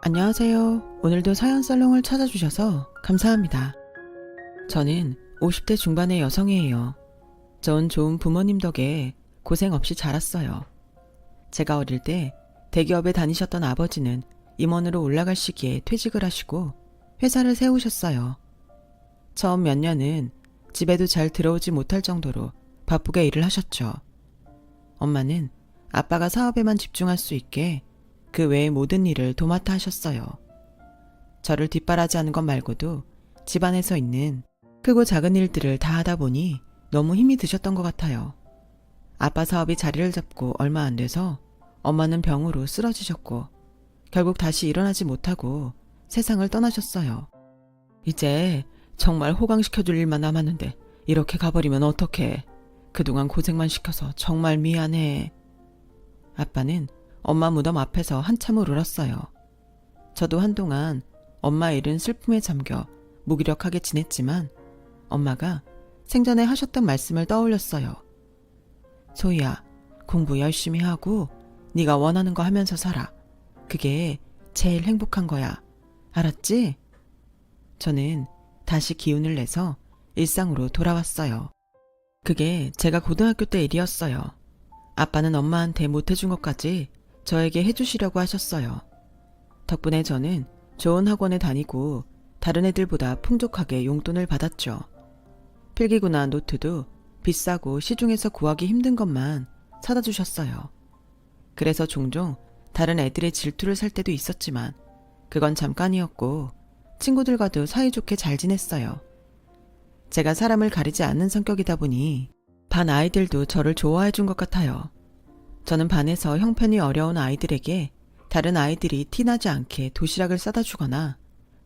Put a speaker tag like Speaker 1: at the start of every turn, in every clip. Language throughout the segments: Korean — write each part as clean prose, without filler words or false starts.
Speaker 1: 안녕하세요. 오늘도 사연 살롱을 찾아주셔서 감사합니다. 저는 50대 중반의 여성이에요. 전 좋은 부모님 덕에 고생 없이 자랐어요. 제가 어릴 때 대기업에 다니셨던 아버지는 임원으로 올라갈 시기에 퇴직을 하시고 회사를 세우셨어요. 처음 몇 년은 집에도 잘 들어오지 못할 정도로 바쁘게 일을 하셨죠. 엄마는 아빠가 사업에만 집중할 수 있게 그 외의 모든 일을 도맡아 하셨어요. 저를 뒷바라지하는 것 말고도 집안에서 있는 크고 작은 일들을 다 하다 보니 너무 힘이 드셨던 것 같아요. 아빠 사업이 자리를 잡고 얼마 안 돼서 엄마는 병으로 쓰러지셨고 결국 다시 일어나지 못하고 세상을 떠나셨어요. 이제 정말 호강시켜줄 일만 남았는데 이렇게 가버리면 어떡해. 그동안 고생만 시켜서 정말 미안해. 아빠는 엄마 무덤 앞에서 한참을 울었어요. 저도 한동안 엄마 일은 슬픔에 잠겨 무기력하게 지냈지만 엄마가 생전에 하셨던 말씀을 떠올렸어요. 소희야, 공부 열심히 하고 네가 원하는 거 하면서 살아. 그게 제일 행복한 거야. 알았지? 저는 다시 기운을 내서 일상으로 돌아왔어요. 그게 제가 고등학교 때 일이었어요. 아빠는 엄마한테 못해준 것까지 저에게 해주시려고 하셨어요. 덕분에 저는 좋은 학원에 다니고 다른 애들보다 풍족하게 용돈을 받았죠. 필기구나 노트도 비싸고 시중에서 구하기 힘든 것만 사다 주셨어요. 그래서 종종 다른 애들의 질투를 살 때도 있었지만 그건 잠깐이었고 친구들과도 사이좋게 잘 지냈어요. 제가 사람을 가리지 않는 성격이다 보니 반 아이들도 저를 좋아해 준 것 같아요. 저는 반에서 형편이 어려운 아이들에게 다른 아이들이 티나지 않게 도시락을 싸다 주거나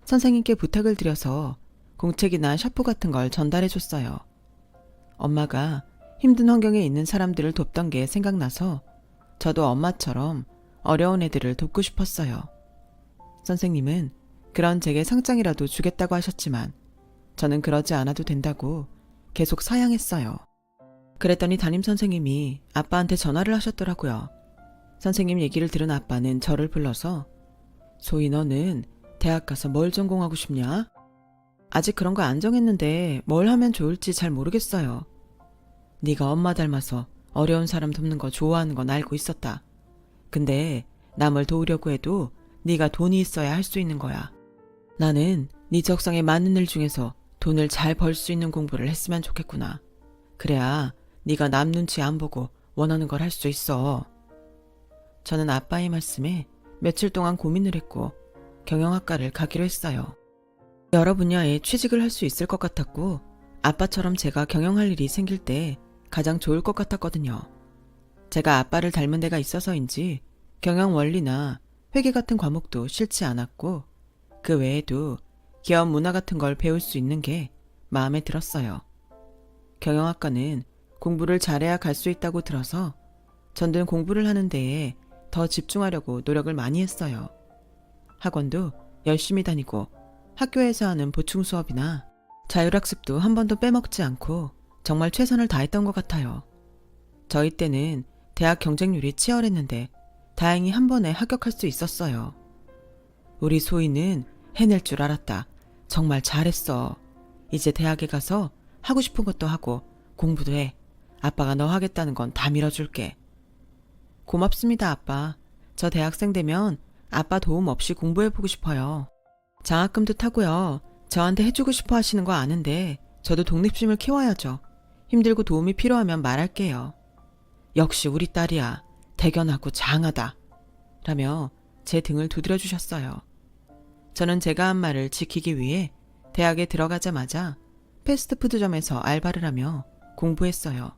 Speaker 1: 선생님께 부탁을 드려서 공책이나 샤프 같은 걸 전달해 줬어요. 엄마가 힘든 환경에 있는 사람들을 돕던 게 생각나서 저도 엄마처럼 어려운 애들을 돕고 싶었어요. 선생님은 그런 제게 상장이라도 주겠다고 하셨지만 저는 그러지 않아도 된다고 계속 사양했어요. 그랬더니 담임선생님이 아빠한테 전화를 하셨더라고요. 선생님 얘기를 들은 아빠는 저를 불러서 소희 너는 대학 가서 뭘 전공하고 싶냐? 아직 그런 거 안 정했는데 뭘 하면 좋을지 잘 모르겠어요. 네가 엄마 닮아서 어려운 사람 돕는 거 좋아하는 건 알고 있었다. 근데 남을 도우려고 해도 네가 돈이 있어야 할 수 있는 거야. 나는 네 적성에 맞는 일 중에서 돈을 잘 벌 수 있는 공부를 했으면 좋겠구나. 그래야 네가 남 눈치 안 보고 원하는 걸 할 수 있어. 저는 아빠의 말씀에 며칠 동안 고민을 했고 경영학과를 가기로 했어요. 여러 분야에 취직을 할 수 있을 것 같았고 아빠처럼 제가 경영할 일이 생길 때 가장 좋을 것 같았거든요. 제가 아빠를 닮은 데가 있어서인지 경영 원리나 회계 같은 과목도 싫지 않았고 그 외에도 기업 문화 같은 걸 배울 수 있는 게 마음에 들었어요. 경영학과는 공부를 잘해야 갈 수 있다고 들어서 전든 공부를 하는 데에 더 집중하려고 노력을 많이 했어요. 학원도 열심히 다니고 학교에서 하는 보충 수업이나 자율학습도 한 번도 빼먹지 않고 정말 최선을 다했던 것 같아요. 저희 때는 대학 경쟁률이 치열했는데 다행히 한 번에 합격할 수 있었어요. 우리 소희는 해낼 줄 알았다. 정말 잘했어. 이제 대학에 가서 하고 싶은 것도 하고 공부도 해. 아빠가 너 하겠다는 건 다 밀어줄게. 고맙습니다, 아빠. 저 대학생 되면 아빠 도움 없이 공부해보고 싶어요. 장학금도 타고요. 저한테 해주고 싶어 하시는 거 아는데 저도 독립심을 키워야죠. 힘들고 도움이 필요하면 말할게요. 역시 우리 딸이야. 대견하고 장하다. 라며 제 등을 두드려 주셨어요. 저는 제가 한 말을 지키기 위해 대학에 들어가자마자 패스트푸드점에서 알바를 하며 공부했어요.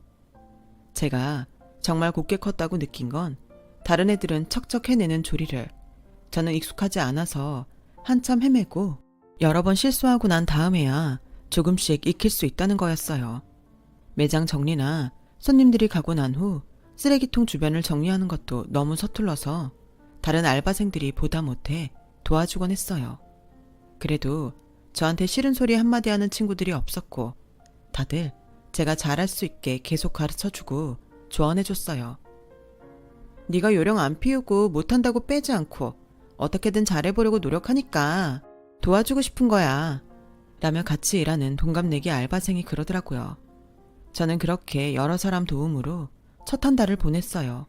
Speaker 1: 제가 정말 곱게 컸다고 느낀 건 다른 애들은 척척 해내는 조리를 저는 익숙하지 않아서 한참 헤매고 여러 번 실수하고 난 다음에야 조금씩 익힐 수 있다는 거였어요. 매장 정리나 손님들이 가고 난 후 쓰레기통 주변을 정리하는 것도 너무 서툴러서 다른 알바생들이 보다 못해 도와주곤 했어요. 그래도 저한테 싫은 소리 한마디 하는 친구들이 없었고 다들 제가 잘할 수 있게 계속 가르쳐주고 조언해줬어요. 네가 요령 안 피우고 못한다고 빼지 않고 어떻게든 잘해보려고 노력하니까 도와주고 싶은 거야. 라며 같이 일하는 동갑내기 알바생이 그러더라고요. 저는 그렇게 여러 사람 도움으로 첫 한 달을 보냈어요.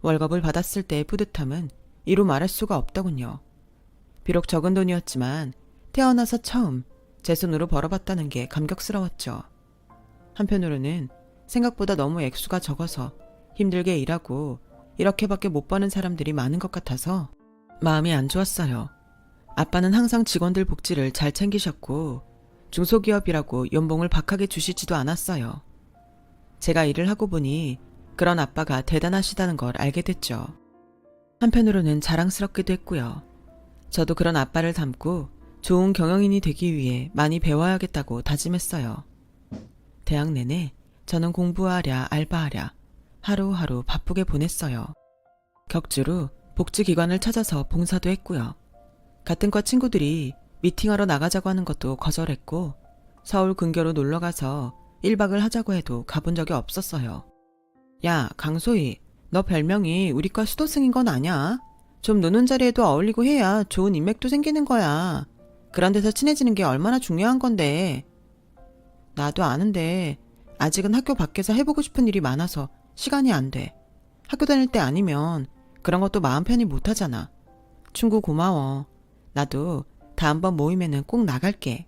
Speaker 1: 월급을 받았을 때의 뿌듯함은 이루 말할 수가 없더군요. 비록 적은 돈이었지만 태어나서 처음 제 손으로 벌어봤다는 게 감격스러웠죠. 한편으로는 생각보다 너무 액수가 적어서 힘들게 일하고 이렇게밖에 못 버는 사람들이 많은 것 같아서 마음이 안 좋았어요. 아빠는 항상 직원들 복지를 잘 챙기셨고 중소기업이라고 연봉을 박하게 주시지도 않았어요. 제가 일을 하고 보니 그런 아빠가 대단하시다는 걸 알게 됐죠. 한편으로는 자랑스럽기도 했고요. 저도 그런 아빠를 닮고 좋은 경영인이 되기 위해 많이 배워야겠다고 다짐했어요. 대학 내내 저는 공부하랴 알바하랴 하루하루 바쁘게 보냈어요. 격주로 복지기관을 찾아서 봉사도 했고요. 같은 과 친구들이 미팅하러 나가자고 하는 것도 거절했고 서울 근교로 놀러가서 1박을 하자고 해도 가본 적이 없었어요. 야, 강소희, 너 별명이 우리과 수도승인 건 아냐? 좀 노는 자리에도 어울리고 해야 좋은 인맥도 생기는 거야. 그런 데서 친해지는 게 얼마나 중요한 건데. 나도 아는데 아직은 학교 밖에서 해보고 싶은 일이 많아서 시간이 안 돼. 학교 다닐 때 아니면 그런 것도 마음 편히 못 하잖아. 충고 고마워. 나도 다음번 모임에는 꼭 나갈게.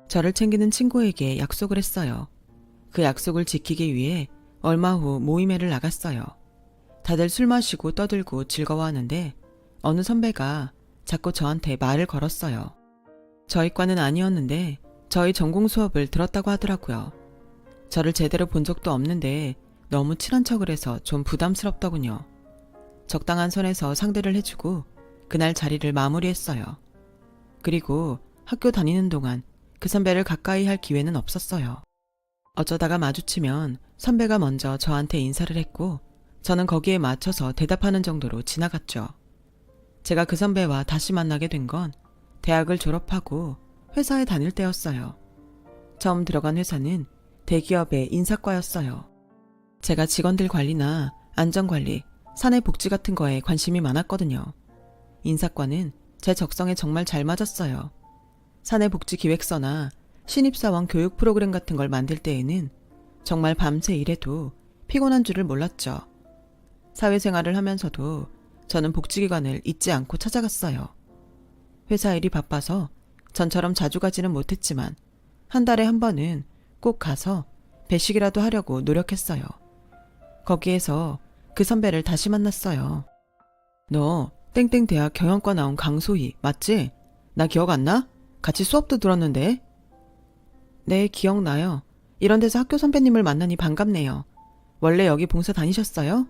Speaker 1: 저를 챙기는 친구에게 약속을 했어요. 그 약속을 지키기 위해 얼마 후 모임회를 나갔어요. 다들 술 마시고 떠들고 즐거워하는데 어느 선배가 자꾸 저한테 말을 걸었어요. 저희 과는 아니었는데 저희 전공 수업을 들었다고 하더라고요. 저를 제대로 본 적도 없는데 너무 친한 척을 해서 좀 부담스럽더군요. 적당한 선에서 상대를 해주고 그날 자리를 마무리했어요. 그리고 학교 다니는 동안 그 선배를 가까이 할 기회는 없었어요. 어쩌다가 마주치면 선배가 먼저 저한테 인사를 했고 저는 거기에 맞춰서 대답하는 정도로 지나갔죠. 제가 그 선배와 다시 만나게 된 건 대학을 졸업하고 회사에 다닐 때였어요. 처음 들어간 회사는 대기업의 인사과였어요. 제가 직원들 관리나 안전관리, 사내 복지 같은 거에 관심이 많았거든요. 인사과는 제 적성에 정말 잘 맞았어요. 사내 복지 기획서나 신입사원 교육 프로그램 같은 걸 만들 때에는 정말 밤새 일해도 피곤한 줄을 몰랐죠. 사회생활을 하면서도 저는 복지기관을 잊지 않고 찾아갔어요. 회사 일이 바빠서 전처럼 자주 가지는 못했지만 한 달에 한 번은 꼭 가서 배식이라도 하려고 노력했어요. 거기에서 그 선배를 다시 만났어요. 너 땡땡 대학 경영과 나온 강소희 맞지? 나 기억 안 나? 같이 수업도 들었는데. 네, 기억나요. 이런 데서 학교 선배님을 만나니 반갑네요. 원래 여기 봉사 다니셨어요?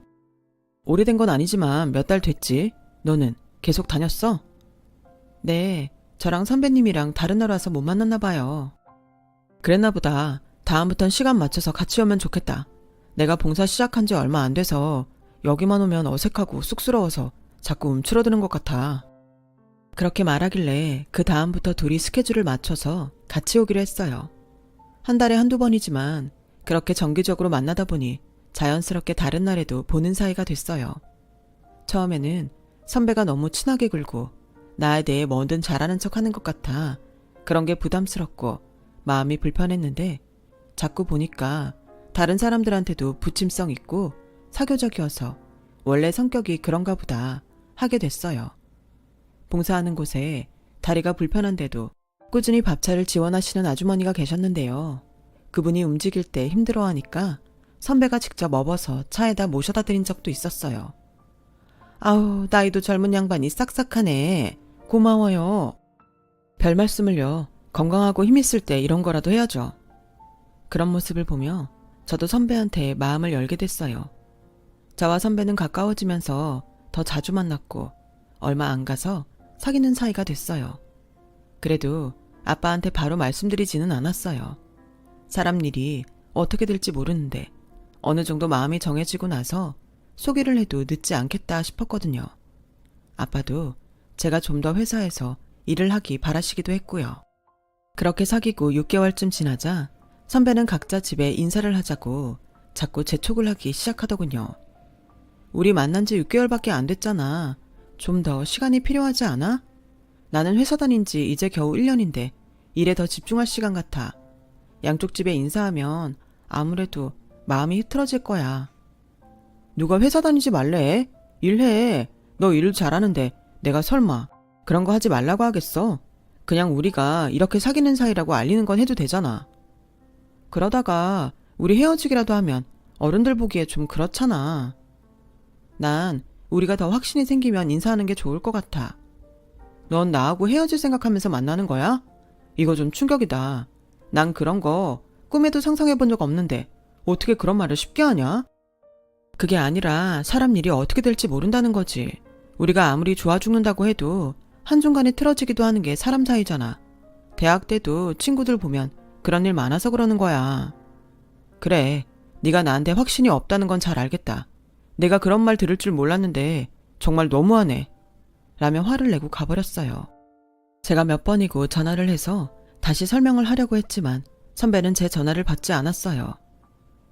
Speaker 1: 오래된 건 아니지만 몇 달 됐지. 너는 계속 다녔어? 네, 저랑 선배님이랑 다른 나라서 못 만났나 봐요. 그랬나 보다. 다음부턴 시간 맞춰서 같이 오면 좋겠다. 내가 봉사 시작한 지 얼마 안 돼서 여기만 오면 어색하고 쑥스러워서 자꾸 움츠러드는 것 같아. 그렇게 말하길래 그 다음부터 둘이 스케줄을 맞춰서 같이 오기로 했어요. 한 달에 한두 번이지만 그렇게 정기적으로 만나다 보니 자연스럽게 다른 날에도 보는 사이가 됐어요. 처음에는 선배가 너무 친하게 굴고 나에 대해 뭐든 잘하는 척 하는 것 같아 그런 게 부담스럽고 마음이 불편했는데 자꾸 보니까 다른 사람들한테도 부침성 있고 사교적이어서 원래 성격이 그런가 보다 하게 됐어요. 봉사하는 곳에 다리가 불편한데도 꾸준히 밥차를 지원하시는 아주머니가 계셨는데요. 그분이 움직일 때 힘들어하니까 선배가 직접 업어서 차에다 모셔다 드린 적도 있었어요. 아우, 나이도 젊은 양반이 싹싹하네. 고마워요. 별 말씀을요. 건강하고 힘있을 때 이런 거라도 해야죠. 그런 모습을 보며 저도 선배한테 마음을 열게 됐어요. 저와 선배는 가까워지면서 더 자주 만났고 얼마 안 가서 사귀는 사이가 됐어요. 그래도 아빠한테 바로 말씀드리지는 않았어요. 사람 일이 어떻게 될지 모르는데 어느 정도 마음이 정해지고 나서 소개를 해도 늦지 않겠다 싶었거든요. 아빠도 제가 좀 더 회사에서 일을 하기 바라시기도 했고요. 그렇게 사귀고 6개월쯤 지나자 선배는 각자 집에 인사를 하자고 자꾸 재촉을 하기 시작하더군요. 우리 만난 지 6개월밖에 안 됐잖아. 좀 더 시간이 필요하지 않아? 나는 회사 다닌 지 이제 겨우 1년인데 일에 더 집중할 시간 같아. 양쪽 집에 인사하면 아무래도 마음이 흐트러질 거야. 누가 회사 다니지 말래? 일해. 너 일 잘하는데 내가 설마 그런 거 하지 말라고 하겠어? 그냥 우리가 이렇게 사귀는 사이라고 알리는 건 해도 되잖아. 그러다가 우리 헤어지기라도 하면 어른들 보기에 좀 그렇잖아. 난 우리가 더 확신이 생기면 인사하는 게 좋을 것 같아. 넌 나하고 헤어질 생각하면서 만나는 거야? 이거 좀 충격이다. 난 그런 거 꿈에도 상상해 본 적 없는데 어떻게 그런 말을 쉽게 하냐? 그게 아니라 사람 일이 어떻게 될지 모른다는 거지. 우리가 아무리 좋아 죽는다고 해도 한순간에 틀어지기도 하는 게 사람 사이잖아. 대학 때도 친구들 보면 그런 일 많아서 그러는 거야. 그래, 네가 나한테 확신이 없다는 건 잘 알겠다. 내가 그런 말 들을 줄 몰랐는데 정말 너무하네. 라며 화를 내고 가버렸어요. 제가 몇 번이고 전화를 해서 다시 설명을 하려고 했지만 선배는 제 전화를 받지 않았어요.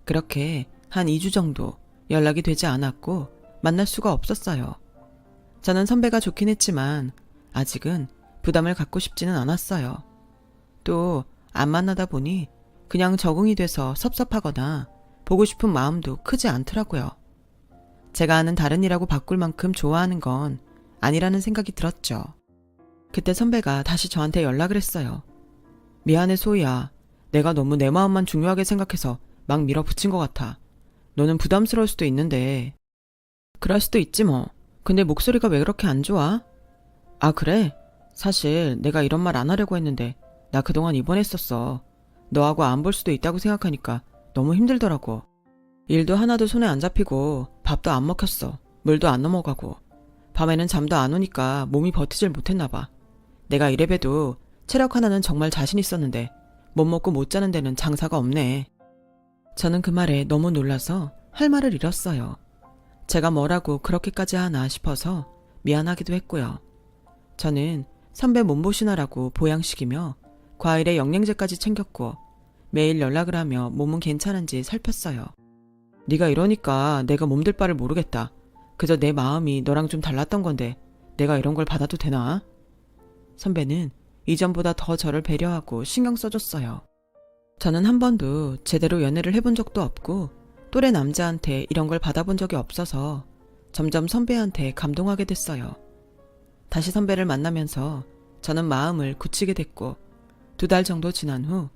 Speaker 1: 그렇게 한 2주 정도 연락이 되지 않았고 만날 수가 없었어요. 저는 선배가 좋긴 했지만 아직은 부담을 갖고 싶지는 않았어요. 또 안 만나다 보니 그냥 적응이 돼서 섭섭하거나 보고 싶은 마음도 크지 않더라고요. 제가 아는 다른 일하고 바꿀 만큼 좋아하는 건 아니라는 생각이 들었죠. 그때 선배가 다시 저한테 연락을 했어요. 미안해 소희야. 내가 너무 내 마음만 중요하게 생각해서 막 밀어붙인 것 같아. 너는 부담스러울 수도 있는데. 그럴 수도 있지 뭐. 근데 목소리가 왜 그렇게 안 좋아? 아 그래? 사실 내가 이런 말 안 하려고 했는데 나 그동안 입원했었어. 너하고 안 볼 수도 있다고 생각하니까 너무 힘들더라고. 일도 하나도 손에 안 잡히고 밥도 안 먹혔어. 물도 안 넘어가고 밤에는 잠도 안 오니까 몸이 버티질 못했나 봐. 내가 이래봬도 체력 하나는 정말 자신 있었는데 못 먹고 못 자는 데는 장사가 없네. 저는 그 말에 너무 놀라서 할 말을 잃었어요. 제가 뭐라고 그렇게까지 하나 싶어서 미안하기도 했고요. 저는 선배 몸보신하라고 보양식이며 과일에 영양제까지 챙겼고 매일 연락을 하며 몸은 괜찮은지 살폈어요. 네가 이러니까 내가 몸둘 바를 모르겠다. 그저 내 마음이 너랑 좀 달랐던 건데 내가 이런 걸 받아도 되나? 선배는 이전보다 더 저를 배려하고 신경 써줬어요. 저는 한 번도 제대로 연애를 해본 적도 없고 또래 남자한테 이런 걸 받아본 적이 없어서 점점 선배한테 감동하게 됐어요. 다시 선배를 만나면서 저는 마음을 굳히게 됐고 2달 정도 지난 후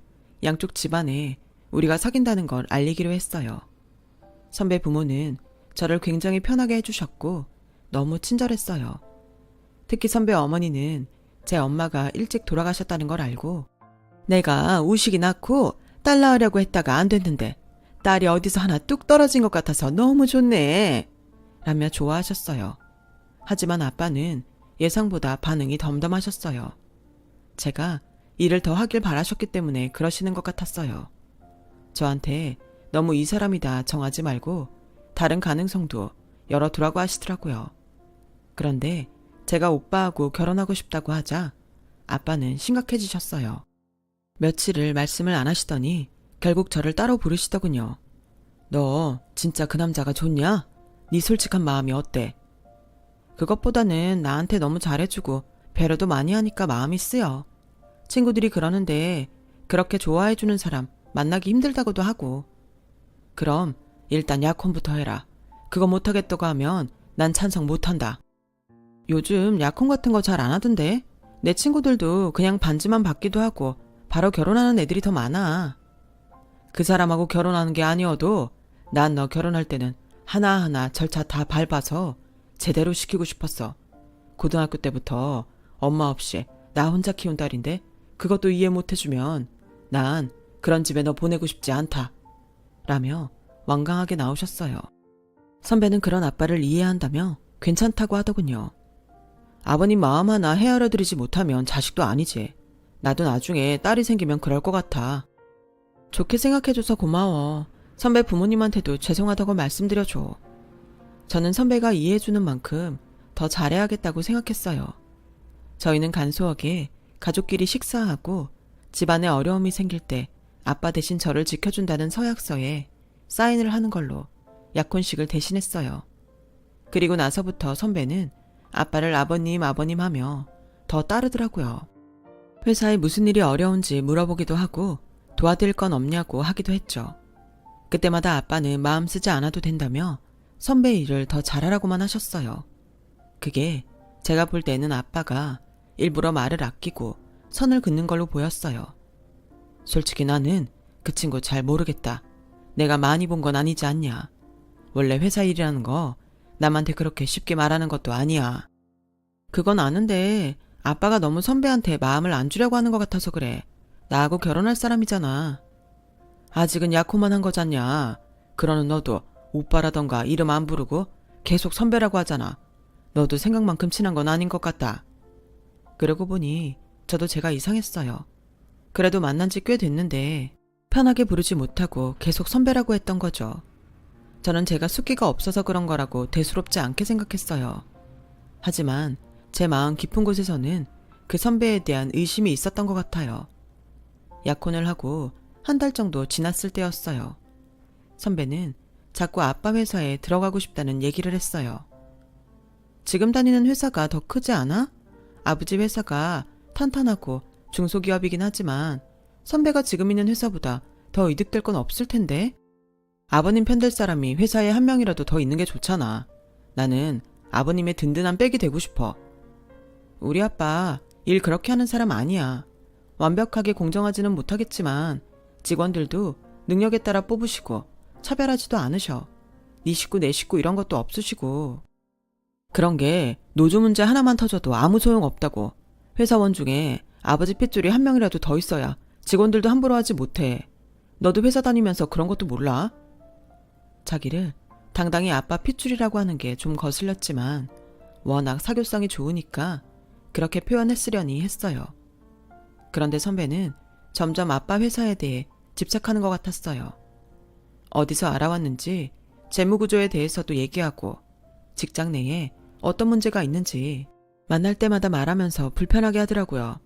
Speaker 1: 양쪽 집안에 우리가 사귄다는 걸 알리기로 했어요. 선배 부모는 저를 굉장히 편하게 해주셨고 너무 친절했어요. 특히 선배 어머니는 제 엄마가 일찍 돌아가셨다는 걸 알고 내가 우식이 낳고 딸 낳으려고 했다가 안 됐는데 딸이 어디서 하나 뚝 떨어진 것 같아서 너무 좋네 라며 좋아하셨어요. 하지만 아빠는 예상보다 반응이 덤덤하셨어요. 제가 일을 더 하길 바라셨기 때문에 그러시는 것 같았어요. 저한테 너무 이 사람이다 정하지 말고 다른 가능성도 열어두라고 하시더라고요. 그런데 제가 오빠하고 결혼하고 싶다고 하자 아빠는 심각해지셨어요. 며칠을 말씀을 안 하시더니 결국 저를 따로 부르시더군요. 너 진짜 그 남자가 좋냐? 네 솔직한 마음이 어때? 그것보다는 나한테 너무 잘해주고 배려도 많이 하니까 마음이 쓰여. 친구들이 그러는데 그렇게 좋아해주는 사람 만나기 힘들다고도 하고. 그럼 일단 약혼부터 해라. 그거 못하겠다고 하면 난 찬성 못한다. 요즘 약혼 같은 거 잘 안 하던데? 내 친구들도 그냥 반지만 받기도 하고 바로 결혼하는 애들이 더 많아. 그 사람하고 결혼하는 게 아니어도 난 너 결혼할 때는 하나하나 절차 다 밟아서 제대로 시키고 싶었어. 고등학교 때부터 엄마 없이 나 혼자 키운 딸인데 그것도 이해 못해주면 난 그런 집에 너 보내고 싶지 않다. 라며 완강하게 나오셨어요. 선배는 그런 아빠를 이해한다며 괜찮다고 하더군요. 아버님 마음 하나 헤아려드리지 못하면 자식도 아니지. 나도 나중에 딸이 생기면 그럴 것 같아. 좋게 생각해줘서 고마워. 선배 부모님한테도 죄송하다고 말씀드려줘. 저는 선배가 이해해주는 만큼 더 잘해야겠다고 생각했어요. 저희는 간소하게 가족끼리 식사하고 집안에 어려움이 생길 때 아빠 대신 저를 지켜준다는 서약서에 사인을 하는 걸로 약혼식을 대신했어요. 그리고 나서부터 선배는 아빠를 아버님 아버님 하며 더 따르더라고요. 회사에 무슨 일이 어려운지 물어보기도 하고 도와드릴 건 없냐고 하기도 했죠. 그때마다 아빠는 마음 쓰지 않아도 된다며 선배 일을 더 잘하라고만 하셨어요. 그게 제가 볼 때는 아빠가 일부러 말을 아끼고 선을 긋는 걸로 보였어요. 솔직히 나는 그 친구 잘 모르겠다. 내가 많이 본 건 아니지 않냐. 원래 회사 일이라는 거 남한테 그렇게 쉽게 말하는 것도 아니야. 그건 아는데 아빠가 너무 선배한테 마음을 안 주려고 하는 것 같아서 그래. 나하고 결혼할 사람이잖아. 아직은 약혼만 한 거잖냐. 그러는 너도 오빠라던가 이름 안 부르고 계속 선배라고 하잖아. 너도 생각만큼 친한 건 아닌 것 같다. 그러고 보니 저도 제가 이상했어요. 그래도 만난 지 꽤 됐는데 편하게 부르지 못하고 계속 선배라고 했던 거죠. 저는 제가 숫기가 없어서 그런 거라고 대수롭지 않게 생각했어요. 하지만 제 마음 깊은 곳에서는 그 선배에 대한 의심이 있었던 것 같아요. 약혼을 하고 한 달 정도 지났을 때였어요. 선배는 자꾸 아빠 회사에 들어가고 싶다는 얘기를 했어요. 지금 다니는 회사가 더 크지 않아? 아버지 회사가 탄탄하고 중소기업이긴 하지만 선배가 지금 있는 회사보다 더 이득될 건 없을 텐데? 아버님 편될 사람이 회사에 한 명이라도 더 있는 게 좋잖아. 나는 아버님의 든든한 백이 되고 싶어. 우리 아빠 일 그렇게 하는 사람 아니야. 완벽하게 공정하지는 못하겠지만 직원들도 능력에 따라 뽑으시고 차별하지도 않으셔. 네 식구 내 식구 이런 것도 없으시고. 그런 게 노조 문제 하나만 터져도 아무 소용 없다고. 회사원 중에 아버지 핏줄이 한 명이라도 더 있어야 직원들도 함부로 하지 못해. 너도 회사 다니면서 그런 것도 몰라? 자기를 당당히 아빠 핏줄이라고 하는 게 좀 거슬렸지만 워낙 사교성이 좋으니까 그렇게 표현했으려니 했어요. 그런데 선배는 점점 아빠 회사에 대해 집착하는 것 같았어요. 어디서 알아왔는지 재무구조에 대해서도 얘기하고 직장 내에 어떤 문제가 있는지 만날 때마다 말하면서 불편하게 하더라고요.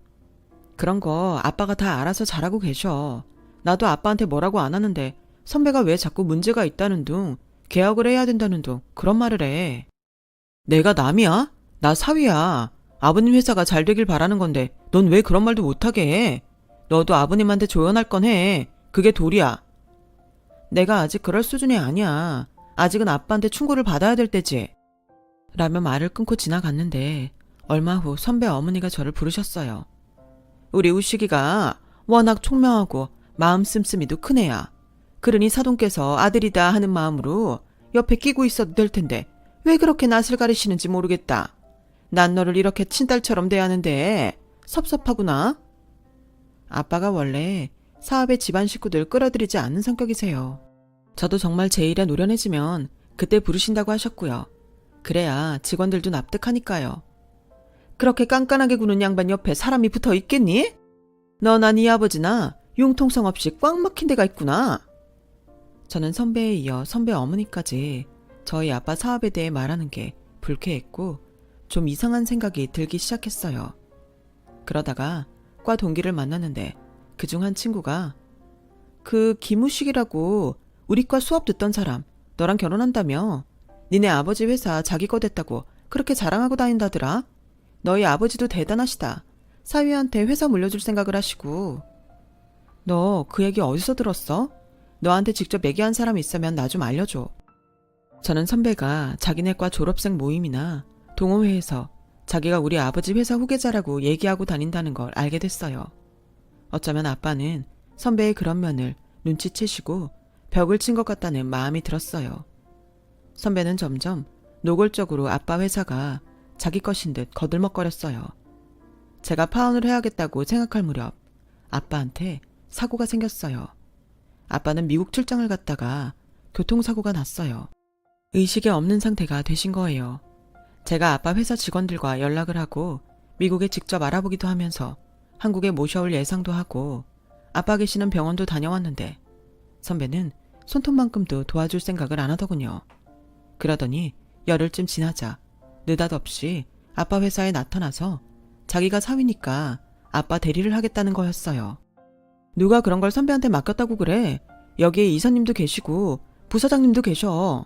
Speaker 1: 그런 거 아빠가 다 알아서 잘하고 계셔. 나도 아빠한테 뭐라고 안 하는데 선배가 왜 자꾸 문제가 있다는 둥, 개혁을 해야 된다는 둥 그런 말을 해. 내가 남이야? 나 사위야. 아버님 회사가 잘 되길 바라는 건데 넌 왜 그런 말도 못하게 해? 너도 아버님한테 조언할 건 해. 그게 도리야. 내가 아직 그럴 수준이 아니야. 아직은 아빠한테 충고를 받아야 될 때지. 라며 말을 끊고 지나갔는데 얼마 후 선배 어머니가 저를 부르셨어요. 우리 우식이가 워낙 총명하고 마음 씀씀이도 큰 애야. 그러니 사돈께서 아들이다 하는 마음으로 옆에 끼고 있어도 될 텐데 왜 그렇게 낯을 가리시는지 모르겠다. 난 너를 이렇게 친딸처럼 대하는데 섭섭하구나. 아빠가 원래 사업에 집안 식구들 끌어들이지 않는 성격이세요. 저도 정말 제 일에 노련해지면 그때 부르신다고 하셨고요. 그래야 직원들도 납득하니까요. 그렇게 깐깐하게 구는 양반 옆에 사람이 붙어 있겠니? 너나 네 아버지나 융통성 없이 꽉 막힌 데가 있구나. 저는 선배에 이어 선배 어머니까지 저희 아빠 사업에 대해 말하는 게 불쾌했고 좀 이상한 생각이 들기 시작했어요. 그러다가 과 동기를 만났는데 그중 한 친구가 그 김우식이라고 우리 과 수업 듣던 사람 너랑 결혼한다며? 니네 아버지 회사 자기 거 됐다고 그렇게 자랑하고 다닌다더라. 너희 아버지도 대단하시다. 사위한테 회사 물려줄 생각을 하시고. 너 그 얘기 어디서 들었어? 너한테 직접 얘기한 사람 있으면 나 좀 알려줘. 저는 선배가 자기네 과 졸업생 모임이나 동호회에서 자기가 우리 아버지 회사 후계자라고 얘기하고 다닌다는 걸 알게 됐어요. 어쩌면 아빠는 선배의 그런 면을 눈치채시고 벽을 친 것 같다는 마음이 들었어요. 선배는 점점 노골적으로 아빠 회사가 자기 것인 듯 거들먹거렸어요. 제가 파혼을 해야겠다고 생각할 무렵 아빠한테 사고가 생겼어요. 아빠는 미국 출장을 갔다가 교통사고가 났어요. 의식이 없는 상태가 되신 거예요. 제가 아빠 회사 직원들과 연락을 하고 미국에 직접 알아보기도 하면서 한국에 모셔올 예상도 하고 아빠 계시는 병원도 다녀왔는데 선배는 손톱만큼도 도와줄 생각을 안 하더군요. 그러더니 열흘쯤 지나자 느닷없이 아빠 회사에 나타나서 자기가 사위니까 아빠 대리를 하겠다는 거였어요. 누가 그런 걸 선배한테 맡겼다고 그래. 여기에 이사님도 계시고 부사장님도 계셔.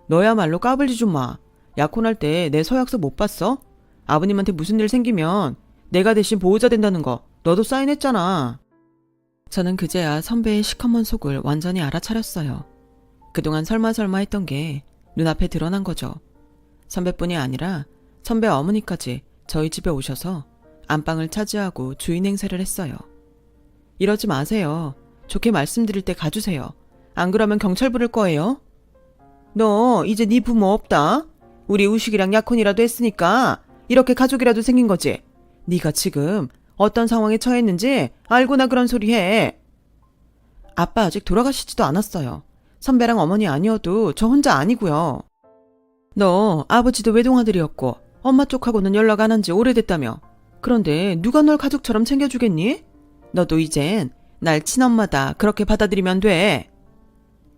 Speaker 1: 너야말로 까불지 좀 마. 약혼할 때 내 서약서 못 봤어? 아버님한테 무슨 일 생기면 내가 대신 보호자 된다는 거 너도 사인했잖아. 저는 그제야 선배의 시커먼 속을 완전히 알아차렸어요. 그동안 설마 했던 게 눈앞에 드러난 거죠. 선배뿐이 아니라 선배 어머니까지 저희 집에 오셔서 안방을 차지하고 주인 행세를 했어요. 이러지 마세요. 좋게 말씀드릴 때 가주세요. 안 그러면 경찰 부를 거예요. 너 이제 네 부모 없다. 우리 우식이랑 약혼이라도 했으니까 이렇게 가족이라도 생긴 거지. 네가 지금 어떤 상황에 처했는지 알고나 그런 소리 해. 아빠 아직 돌아가시지도 않았어요. 선배랑 어머니 아니어도 저 혼자 아니고요. 너 아버지도 외동아들이었고 엄마 쪽하고는 연락 안 한 지 오래됐다며. 그런데 누가 널 가족처럼 챙겨주겠니? 너도 이젠 날 친엄마다 그렇게 받아들이면 돼.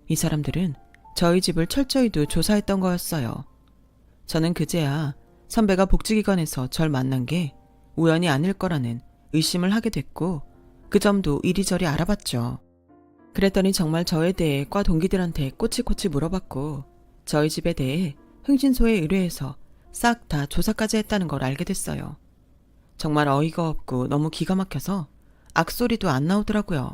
Speaker 1: 이 사람들은 저희 집을 철저히도 조사했던 거였어요. 저는 그제야 선배가 복지기관에서 절 만난 게 우연이 아닐 거라는 의심을 하게 됐고 그 점도 이리저리 알아봤죠. 그랬더니 정말 저에 대해 과 동기들한테 꼬치꼬치 물어봤고 저희 집에 대해 흥신소에 의뢰해서 싹 다 조사까지 했다는 걸 알게 됐어요. 정말 어이가 없고 너무 기가 막혀서 악소리도 안 나오더라고요.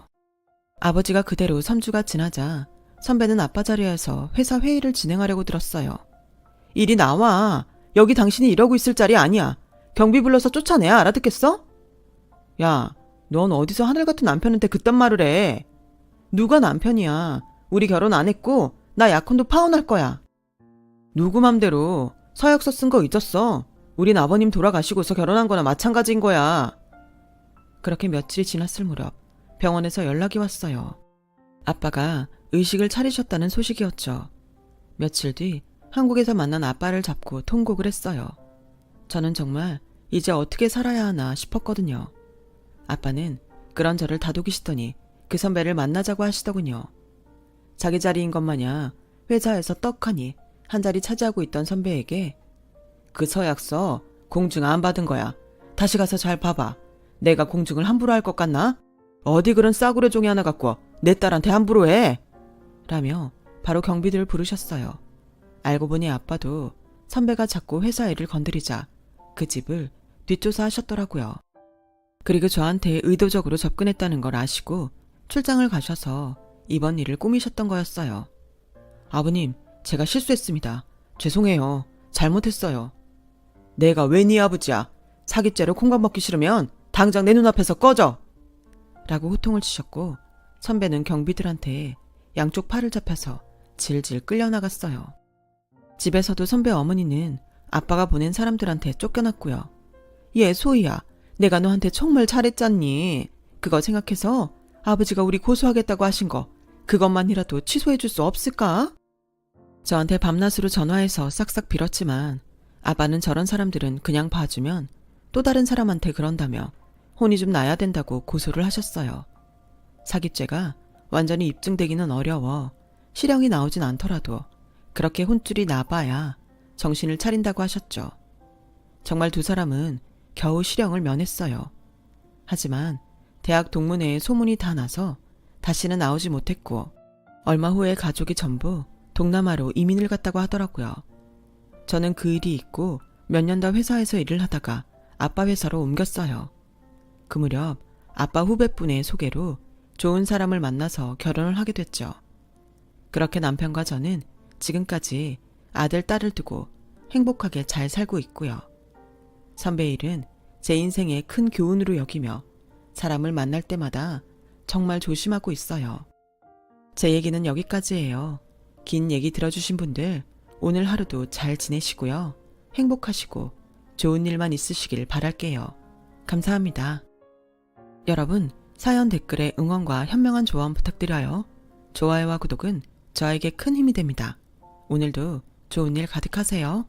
Speaker 1: 아버지가 그대로 3주가 지나자 선배는 아빠 자리에서 회사 회의를 진행하려고 들었어요. 이리 나와. 여기 당신이 이러고 있을 자리 아니야. 경비 불러서 쫓아내야 알아듣겠어? 야, 넌 어디서 하늘 같은 남편한테 그딴 말을 해. 누가 남편이야. 우리 결혼 안 했고 나 약혼도 파혼할 거야. 누구 맘대로 서약서 쓴 거 잊었어. 우린 아버님 돌아가시고서 결혼한 거나 마찬가지인 거야. 그렇게 며칠이 지났을 무렵 병원에서 연락이 왔어요. 아빠가 의식을 차리셨다는 소식이었죠. 며칠 뒤 한국에서 만난 아빠를 잡고 통곡을 했어요. 저는 정말 이제 어떻게 살아야 하나 싶었거든요. 아빠는 그런 저를 다독이시더니 그 선배를 만나자고 하시더군요. 자기 자리인 것 마냥 회사에서 떡하니 한 자리 차지하고 있던 선배에게 그 서약서 공증 안 받은 거야. 다시 가서 잘 봐봐. 내가 공증을 함부로 할 것 같나? 어디 그런 싸구려 종이 하나 갖고 내 딸한테 함부로 해. 라며 바로 경비들을 부르셨어요. 알고 보니 아빠도 선배가 자꾸 회사 일을 건드리자 그 집을 뒷조사하셨더라고요. 그리고 저한테 의도적으로 접근했다는 걸 아시고 출장을 가셔서 이번 일을 꾸미셨던 거였어요. 아버님, 제가 실수했습니다. 죄송해요. 잘못했어요. 내가 왜 네 아버지야. 사기죄로 콩밥 먹기 싫으면 당장 내 눈앞에서 꺼져. 라고 호통을 치셨고 선배는 경비들한테 양쪽 팔을 잡혀서 질질 끌려나갔어요. 집에서도 선배 어머니는 아빠가 보낸 사람들한테 쫓겨났고요. 얘 소희야, 내가 너한테 정말 잘했잖니. 그거 생각해서 아버지가 우리 고소하겠다고 하신 거 그것만이라도 취소해 줄 수 없을까? 저한테 밤낮으로 전화해서 싹싹 빌었지만 아빠는 저런 사람들은 그냥 봐주면 또 다른 사람한테 그런다며 혼이 좀 나야 된다고 고소를 하셨어요. 사기죄가 완전히 입증되기는 어려워 실형이 나오진 않더라도 그렇게 혼쭐이 나봐야 정신을 차린다고 하셨죠. 정말 두 사람은 겨우 실형을 면했어요. 하지만 대학 동문회에 소문이 다 나서 다시는 나오지 못했고 얼마 후에 가족이 전부 동남아로 이민을 갔다고 하더라고요. 저는 그 일이 있고 몇 년 더 회사에서 일을 하다가 아빠 회사로 옮겼어요. 그 무렵 아빠 후배분의 소개로 좋은 사람을 만나서 결혼을 하게 됐죠. 그렇게 남편과 저는 지금까지 아들, 딸을 두고 행복하게 잘 살고 있고요. 선배 일은 제 인생의 큰 교훈으로 여기며 사람을 만날 때마다 정말 조심하고 있어요. 제 얘기는 여기까지예요. 긴 얘기 들어주신 분들 오늘 하루도 잘 지내시고요. 행복하시고 좋은 일만 있으시길 바랄게요. 감사합니다. 여러분, 사연 댓글에 응원과 현명한 조언 부탁드려요. 좋아요와 구독은 저에게 큰 힘이 됩니다. 오늘도 좋은 일 가득하세요.